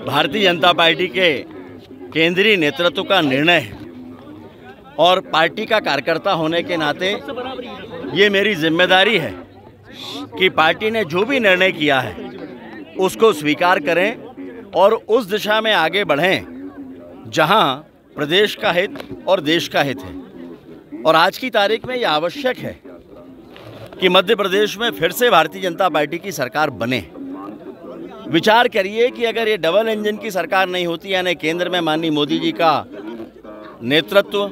Bharatiya Janata party के केंद्रीय नेतृत्व का निर्णय है और पार्टी का कार्यकर्ता होने के नाते ये मेरी जिम्मेदारी है कि पार्टी ने जो भी निर्णय किया है उसको स्वीकार करें और उस दिशा में आगे बढ़ें जहां प्रदेश का हित और देश का हित है। और आज की तारीख में ये आवश्यक है कि मध्य प्रदेश में फिर से भारतीय जनता पार्टी की सरकार बने। विचार करिए कि अगर ये डबल इंजन की सरकार नहीं होती, यानी केंद्र में माननीय मोदी जी का नेतृत्व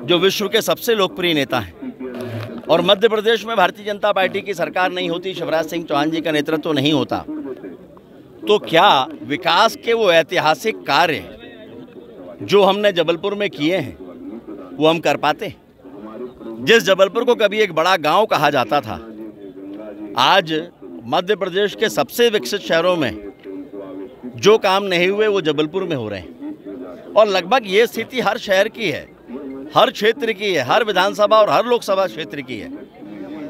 जो विश्व के सबसे लोकप्रिय नेता हैं, और मध्य प्रदेश में भारतीय जनता पार्टी की सरकार नहीं होती, शिवराज सिंह चौहान जी का नेतृत्व नहीं होता, तो क्या विकास के वो ऐतिहासिक कार्य जो हमने जबलपुर में किए हैं वो हम कर पाते? जिस जबलपुर को कभी एक बड़ा गांव कहा जाता था, आज मध्य प्रदेश के सबसे विकसित शहरों में जो काम नहीं हुए वो जबलपुर में हो रहे हैं। और लगभग ये स्थिति हर शहर की है, हर क्षेत्र की है, हर विधानसभा और हर लोकसभा क्षेत्र की है।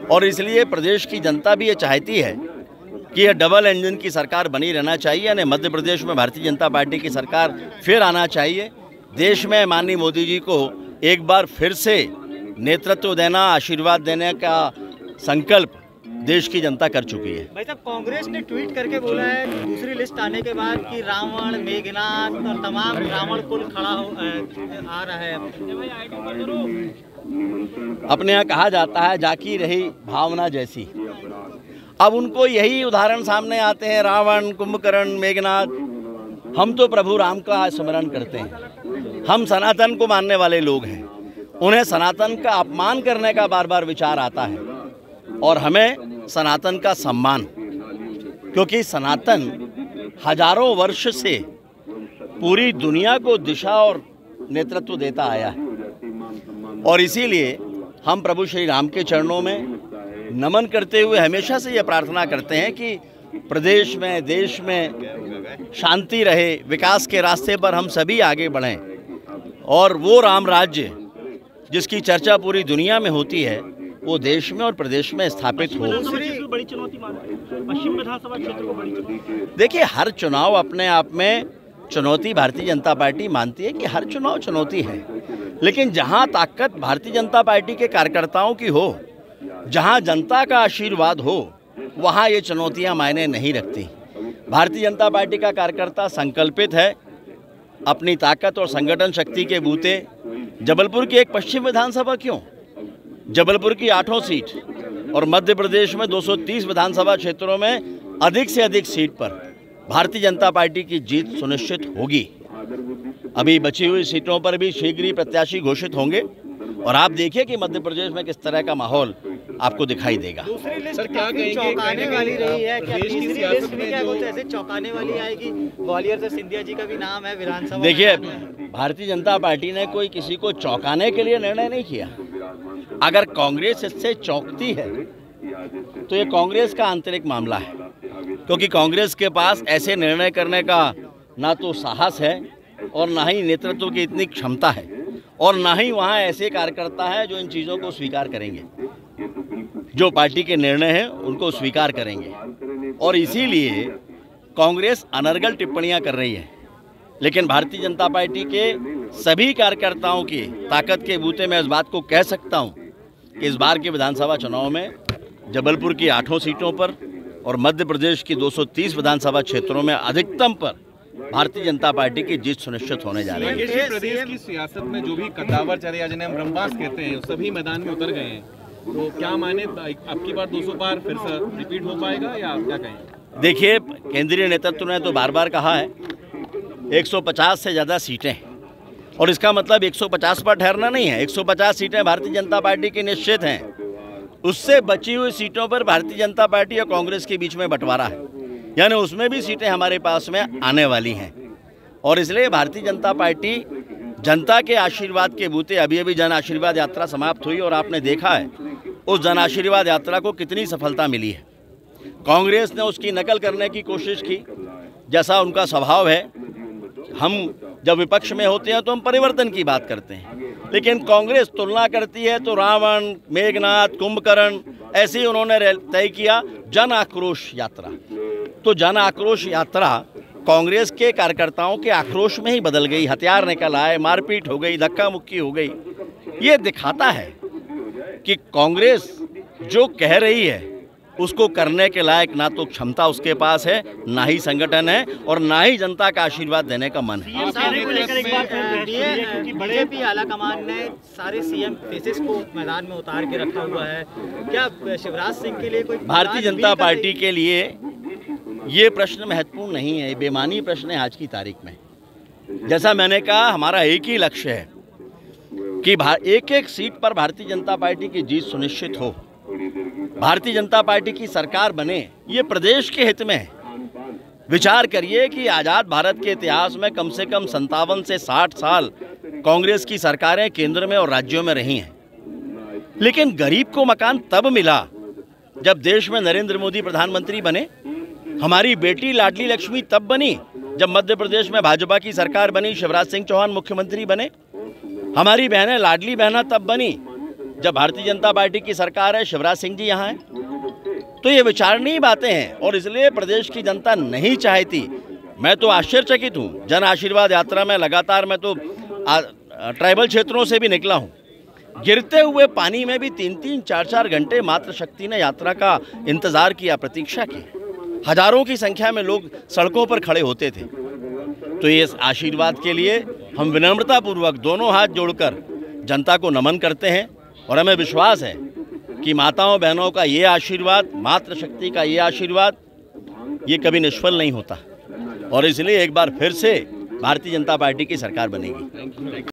और इसलिए प्रदेश की जनता भी ये चाहती है कि यह डबल इंजन की सरकार बनी रहना चाहिए, यानी मध्य प्रदेश में भारतीय जनता पार्टी की सरकार फिर आना चाहिए। देश में माननीय मोदी जी को एक बार फिर से नेतृत्व देना, आशीर्वाद देने का संकल्प देश की जनता कर चुकी है। भाई साहब, कांग्रेस ने ट्वीट करके बोला है दूसरी लिस्ट आने के बाद कि रावण, मेघनाथ और तमाम रावण कुल खड़ा आ रहा है। अपने यहाँ कहा जाता है जाकी रही भावना जैसी। अब उनको यही उदाहरण सामने आते हैं, रावण, कुंभकर्ण, मेघनाथ। हम तो प्रभु राम का स्मरण करते हैं, हम सनातन को मानने वाले लोग हैं। उन्हें सनातन का अपमान करने का बार बार विचार आता है और हमें सनातन का सम्मान, क्योंकि सनातन हजारों वर्ष से पूरी दुनिया को दिशा और नेतृत्व देता आया है। और इसीलिए हम प्रभु श्री राम के चरणों में नमन करते हुए हमेशा से ये प्रार्थना करते हैं कि प्रदेश में, देश में शांति रहे, विकास के रास्ते पर हम सभी आगे बढ़ें और वो राम राज्य जिसकी चर्चा पूरी दुनिया में होती है वो देश में और प्रदेश में स्थापित हो। बड़ी चुनौती पश्चिम विधानसभा क्षेत्र को बड़ी चुनौती। देखिए, हर चुनाव अपने आप में चुनौती भारतीय जनता पार्टी मानती है कि हर चुनाव चुनौती है, लेकिन जहां ताकत भारतीय जनता पार्टी के कार्यकर्ताओं की हो, जहां जनता का आशीर्वाद हो, वहां ये चुनौतियां मायने नहीं रखती। भारतीय जनता पार्टी का कार्यकर्ता संकल्पित है अपनी ताकत और संगठन शक्ति के बूते। जबलपुर की एक पश्चिम विधानसभा क्यों, जबलपुर की 8 सीट और मध्य प्रदेश में 230 विधानसभा क्षेत्रों में अधिक से अधिक सीट पर भारतीय जनता पार्टी की जीत सुनिश्चित होगी। अभी बची हुई सीटों पर भी शीघ्र ही प्रत्याशी घोषित होंगे और आप देखिए कि मध्य प्रदेश में किस तरह का माहौल आपको दिखाई देगा। दूसरी लिस्ट क्या चौंकाने वाली रही है, क्या तीसरी लिस्ट में क्या कुछ ऐसे चौंकाने वाली आएगी? ग्वालियर से सिंधिया जी का भी नाम है विधानसभा। देखिए, भारतीय जनता पार्टी ने कोई किसी को चौंकाने के लिए निर्णय नहीं किया। अगर कांग्रेस इससे चौंकती है तो ये कांग्रेस का आंतरिक मामला है, क्योंकि कांग्रेस के पास ऐसे निर्णय करने का ना तो साहस है और ना ही नेतृत्व की इतनी क्षमता है और ना ही वहाँ ऐसे कार्यकर्ता हैं जो इन चीज़ों को स्वीकार करेंगे, जो पार्टी के निर्णय हैं उनको स्वीकार करेंगे। और इसीलिए कांग्रेस अनर्गल टिप्पणियां कर रही है, लेकिन भारतीय जनता पार्टी के सभी कार्यकर्ताओं की ताकत के बूते मैं इस बात को कह सकता हूं कि इस बार के विधानसभा चुनाव में जबलपुर की 8 सीटों पर और मध्य प्रदेश की 230 विधानसभा क्षेत्रों में अधिकतम पर भारतीय जनता पार्टी की जीत सुनिश्चित होने जा रही है। प्रदेश की सियासत में जो भी कद्दावर चले या जिन्हें हम रंगबाज कहते हैं, सभी मैदान में उतर गए हैं, तो क्या माने आपकी बार 200 बार फिर से रिपीट हो पाएगा या आप क्या कहें? देखिए, केंद्रीय नेतृत्व ने तो बार बार कहा है 150 से ज़्यादा सीटें, और इसका मतलब 150 पर ठहरना नहीं है। 150 सीटें भारतीय जनता पार्टी की निश्चित हैं। उससे बची हुई सीटों पर भारतीय जनता पार्टी और कांग्रेस के बीच में बंटवारा है, यानी उसमें भी सीटें हमारे पास में आने वाली हैं। और इसलिए भारतीय जनता पार्टी जनता के आशीर्वाद के बूते, अभी अभी जन आशीर्वाद यात्रा समाप्त हुई और आपने देखा है उस जन आशीर्वाद यात्रा को कितनी सफलता मिली है। कांग्रेस ने उसकी नकल करने की कोशिश की, जैसा उनका स्वभाव है। हम जब विपक्ष में होते हैं तो हम परिवर्तन की बात करते हैं, लेकिन कांग्रेस तुलना करती है तो रावण, मेघनाथ, कुंभकर्ण ऐसे ही उन्होंने तय किया जन आक्रोश यात्रा। तो जन आक्रोश यात्रा कांग्रेस के कार्यकर्ताओं के आक्रोश में ही बदल गई, हथियार निकल आए, मारपीट हो गई, धक्का मुक्की हो गई। ये दिखाता है कि कांग्रेस जो कह रही है उसको करने के लायक ना तो क्षमता उसके पास है, ना ही संगठन है और ना ही जनता का आशीर्वाद देने का मन है। बीजेपी आलाकमान ने सारे सीएम फेसेस को मैदान में उतार के रखा हुआ है। क्या शिवराज सिंह के लिए कोई भारतीय जनता पार्टी के लिए ये प्रश्न महत्वपूर्ण नहीं है, बेमानी प्रश्न है आज की तारीख में। जैसा मैंने कहा, हमारा एक ही लक्ष्य है कि एक एक सीट पर भारतीय जनता पार्टी की जीत सुनिश्चित हो, भारतीय जनता पार्टी की सरकार बने। ये प्रदेश के हित में है। विचार करिए कि आज़ाद भारत के इतिहास में कम से कम 57 से 60 साल कांग्रेस की सरकारें केंद्र में और राज्यों में रही हैं, लेकिन गरीब को मकान तब मिला जब देश में नरेंद्र मोदी प्रधानमंत्री बने। हमारी बेटी लाडली लक्ष्मी तब बनी जब मध्य प्रदेश में भाजपा की सरकार बनी, शिवराज सिंह चौहान मुख्यमंत्री बने। हमारी बहनें लाडली बहना तब बनी जब भारतीय जनता पार्टी की सरकार है, शिवराज सिंह जी यहाँ हैं। तो ये विचारणीय बातें हैं और इसलिए प्रदेश की जनता नहीं चाहती। मैं तो आश्चर्यचकित हूँ। जन आशीर्वाद यात्रा में लगातार मैं तो ट्राइबल क्षेत्रों से भी निकला हूँ। गिरते हुए पानी में भी 3-3, 4-4 घंटे मातृशक्ति ने यात्रा का इंतजार किया, प्रतीक्षा की। हजारों की संख्या में लोग सड़कों पर खड़े होते थे। तो इस आशीर्वाद के लिए हम विनम्रतापूर्वक दोनों हाथ जोड़कर जनता को नमन करते हैं और हमें विश्वास है कि माताओं बहनों का ये आशीर्वाद, मातृशक्ति का ये आशीर्वाद, ये कभी निष्फल नहीं होता और इसलिए एक बार फिर से भारतीय जनता पार्टी की सरकार बनेगी।